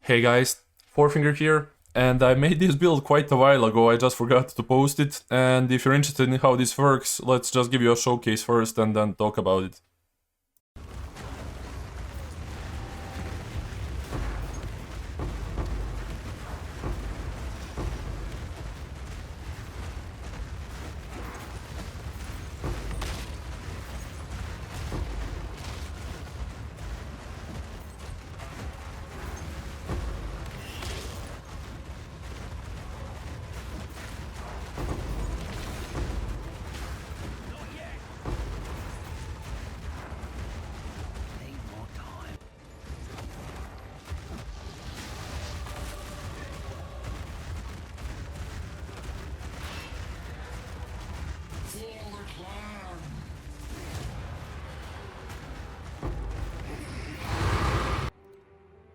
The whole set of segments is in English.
Hey guys, Fourfinger here, and I made this build quite a while ago, I just forgot to post it, and if you're interested in how this works, let's just give you a showcase first and then talk about it.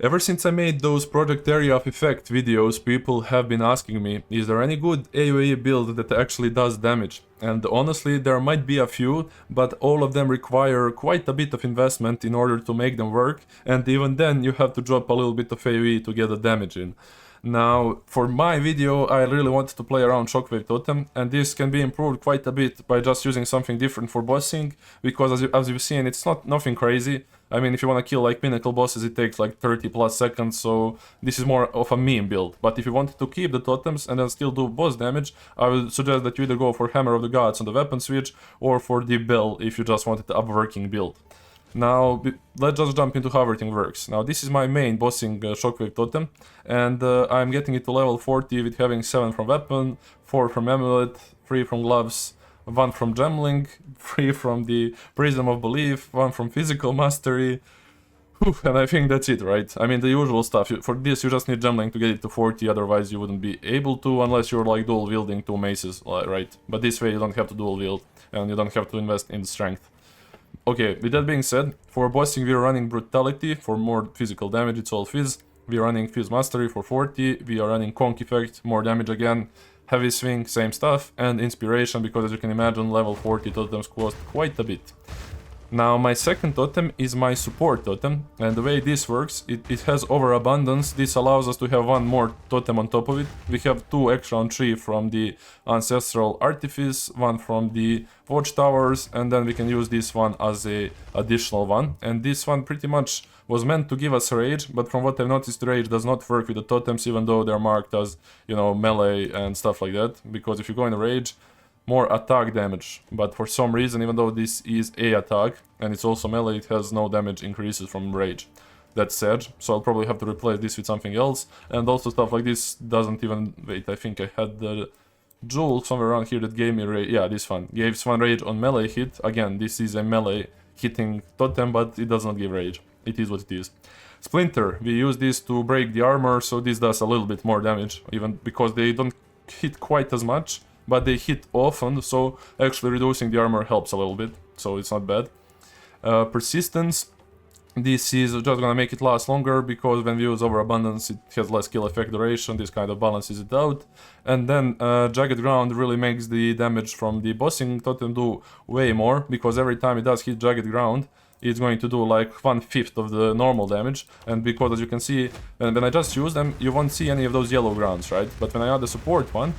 Ever since I made those Project Area of Effect videos, people have been asking me, is there any good AoE build that actually does damage? And honestly, there might be a few, but all of them require quite a bit of investment in order to make them work, and even then you have to drop a little bit of AoE to get the damage in. Now, for my video, I really wanted to play around Shockwave Totem, and this can be improved quite a bit by just using something different for bossing, because as you've seen, it's nothing crazy. I mean, if you want to kill like pinnacle bosses, it takes like 30 plus seconds, so this is more of a meme build. But if you wanted to keep the totems and then still do boss damage, I would suggest that you either go for Hammer of the Gods on the weapon switch, or for the Bell if you just wanted a working build. Now, let's just jump into how everything works. Now, this is my main bossing Shockwave Totem, and I'm getting it to level 40 with having 7 from weapon, 4 from amulet, 3 from gloves, 1 from gemling, 3 from the Prism of Belief, 1 from physical mastery. Whew, and I think that's it, right? I mean, the usual stuff. For this, you just need gemling to get it to 40, otherwise you wouldn't be able to, unless you're like dual wielding 2 maces, right? But this way you don't have to dual wield, and you don't have to invest in strength. Okay, with that being said, for bossing we are running Brutality for more physical damage, it's all Fizz. We are running Fizz Mastery for 40, we are running Conk Effect, more damage again, Heavy Swing, same stuff, and Inspiration, because as you can imagine, level 40 totems cost quite a bit. Now, my second totem is my support totem, and the way this works, it has overabundance. This allows us to have 1 more totem on top of it. We have 2 extra on 3 from the Ancestral Artifice, 1 from the Watchtowers, and then we can use this one as a additional one. And this one pretty much was meant to give us rage, but from what I've noticed, rage does not work with the totems, even though they're marked as, you know, melee and stuff like that. Because if you go in rage, more attack damage, but for some reason, even though this is a attack and it's also melee, it has no damage increases from rage. That's sad, so I'll probably have to replace this with something else. And also stuff like this doesn't even... Wait, I think I had the jewel somewhere around here that gave me rage. Yeah, this one gives 1 rage on melee hit. Again, this is a melee hitting totem, but it does not give rage. It is what it is. Splinter, we use this to break the armor, so this does a little bit more damage, even because they don't hit quite as much, but they hit often, so actually reducing the armor helps a little bit, so it's not bad. Persistence, this is just gonna make it last longer, because when we use overabundance it has less kill effect duration, this kind of balances it out. And then Jagged Ground really makes the damage from the bossing totem do way more, because every time it does hit Jagged Ground, it's going to do like 1/5 of the normal damage. And because as you can see, when I just use them, you won't see any of those yellow grounds, right? But when I add the support one,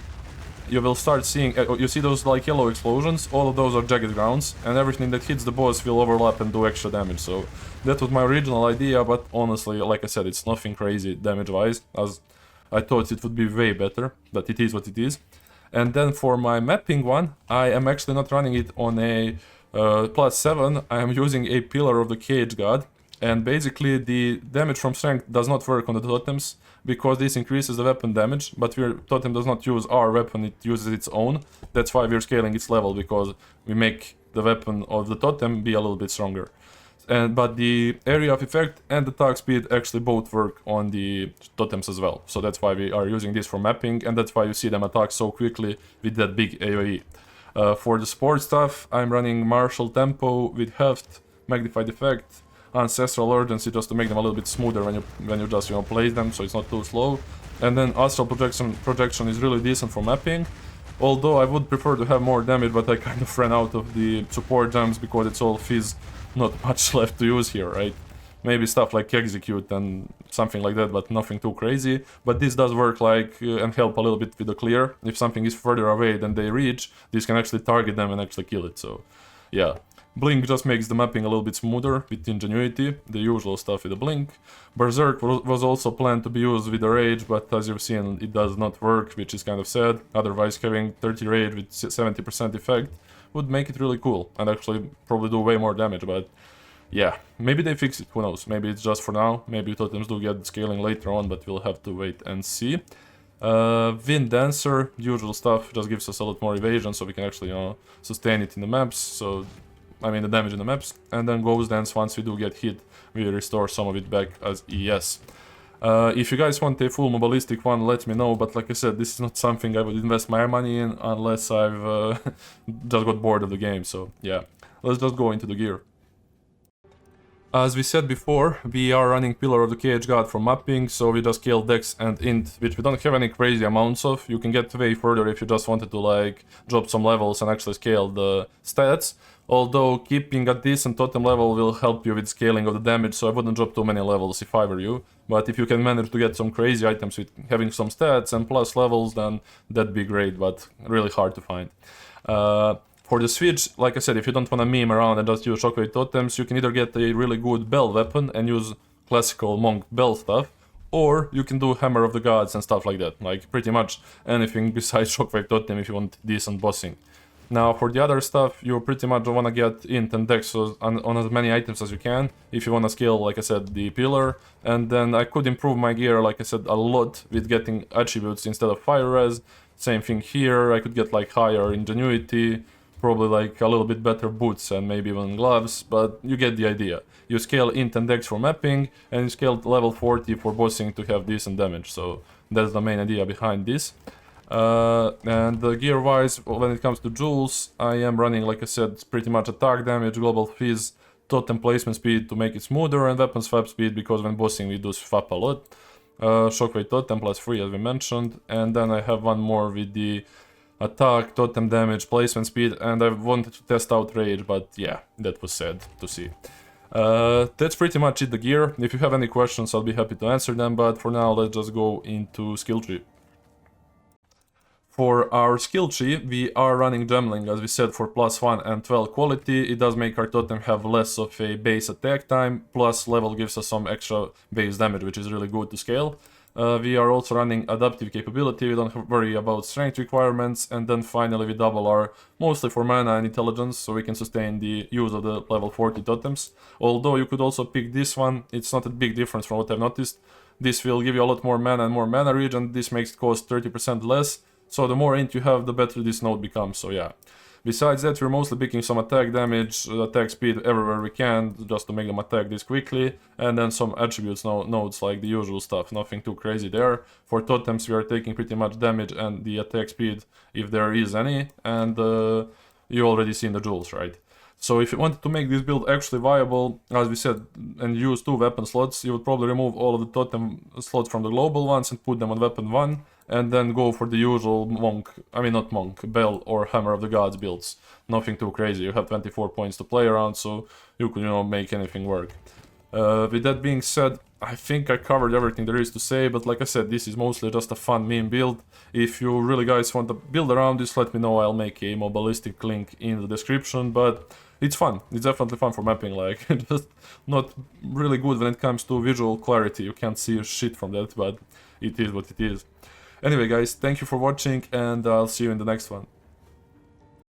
you will start seeing, you see those like yellow explosions, all of those are Jagged Grounds, and everything that hits the boss will overlap and do extra damage. So that was my original idea, but honestly, like I said, it's nothing crazy damage-wise, as I thought it would be way better, but it is what it is. And then for my mapping one, I am actually not running it on a +7, I am using a Pillar of the Cage God, and basically the damage from strength does not work on the totems, because this increases the weapon damage, but your totem does not use our weapon, it uses its own. That's why we're scaling its level, because we make the weapon of the totem be a little bit stronger. But the area of effect and attack speed actually both work on the totems as well. So that's why we are using this for mapping, and that's why you see them attack so quickly with that big AoE. For the support stuff, I'm running Martial Tempo with Heft, Magnified Effect, Ancestral Urgency, just to make them a little bit smoother when you just, you know, place them, so it's not too slow. And then Astral Projection is really decent for mapping, although I would prefer to have more damage, but I kind of ran out of the support gems because it's all Fizz, not much left to use here, right? maybe stuff like execute and something like that, but nothing too crazy. But this does work like and help a little bit with the clear. If something is further away than they reach, this can actually target them and actually kill it. So yeah, Blink just makes the mapping a little bit smoother with Ingenuity, the usual stuff with the Blink. Berserk was also planned to be used with the Rage, but as you've seen, it does not work, which is kind of sad. Otherwise, having 30 Rage with 70% effect would make it really cool and actually probably do way more damage, but yeah, maybe they fix it, who knows, maybe it's just for now, maybe totems do get scaling later on, but we'll have to wait and see. Wind Dancer, usual stuff, just gives us a lot more evasion, so we can actually, you know, sustain it in the maps, so, I mean the damage in the maps, and then Ghost Dance, once we do get hit, we restore some of it back as ES. If you guys want a full mobilistic one, let me know, but like I said, this is not something I would invest my money in unless I've just got bored of the game, so yeah. Let's just go into the gear. As we said before, we are running Pillar of the Cage God for mapping, so we just scale Dex and Int, which we don't have any crazy amounts of. You can get way further if you just wanted to like drop some levels and actually scale the stats. Although keeping a decent totem level will help you with scaling of the damage, so I wouldn't drop too many levels if I were you. But if you can manage to get some crazy items with having some stats and plus levels, then that'd be great, but really hard to find. For the switch, like I said, if you don't want to meme around and just use Shockwave Totems, you can either get a really good bell weapon and use classical monk bell stuff, or you can do Hammer of the Gods and stuff like that, like pretty much anything besides Shockwave Totem if you want decent bossing. Now for the other stuff, you pretty much want to get Int and Dex on as many items as you can, if you want to scale, like I said, the Pillar, and then I could improve my gear, like I said, a lot with getting attributes instead of Fire Res. Same thing here, I could get like higher Ingenuity, probably like a little bit better boots and maybe even gloves, but you get the idea. You scale Int and Dex for mapping, and you scale level 40 for bossing to have decent damage, so that's the main idea behind this. And gear-wise, when it comes to jewels, I am running, like I said, pretty much attack damage, global fizz, totem placement speed to make it smoother, and weapon swap speed, because when bossing we do swap a lot. Shockwave Totem plus 3 as we mentioned, and then I have one more with the attack, totem damage, placement speed, and I wanted to test out rage, but yeah, that was sad to see. That's pretty much it, the gear. If you have any questions, I'll be happy to answer them, but for now let's just go into skill tree. For our skill tree, we are running Gemling, as we said, for +1 and 12 quality. It does make our totem have less of a base attack time, plus level gives us some extra base damage, which is really good to scale. We are also running adaptive capability, we don't worry about strength requirements, and then finally we double our, mostly for mana and intelligence, so we can sustain the use of the level 40 totems. Although you could also pick this one, it's not a big difference from what I've noticed. This will give you a lot more mana and more mana regen, this makes it cost 30% less, so the more int you have, the better this node becomes, so yeah. Besides that, we're mostly picking some attack damage, attack speed everywhere we can, just to make them attack this quickly, and then some attributes nodes like the usual stuff, nothing too crazy there. For totems we are taking pretty much damage and the attack speed, if there is any, and you already seen the jewels, right? So if you wanted to make this build actually viable, as we said, and use 2 weapon slots, you would probably remove all of the totem slots from the global ones and put them on weapon 1, and then go for the usual bell or Hammer of the Gods builds. Nothing too crazy, you have 24 points to play around, so you could, you know, make anything work. With that being said, I think I covered everything there is to say, but like I said, this is mostly just a fun meme build. If you really guys want to build around this, let me know, I'll make a mobilistic link in the description, but it's fun, it's definitely fun for mapping, like, just not really good when it comes to visual clarity, you can't see shit from that, but it is what it is. Anyway guys, thank you for watching, and I'll see you in the next one.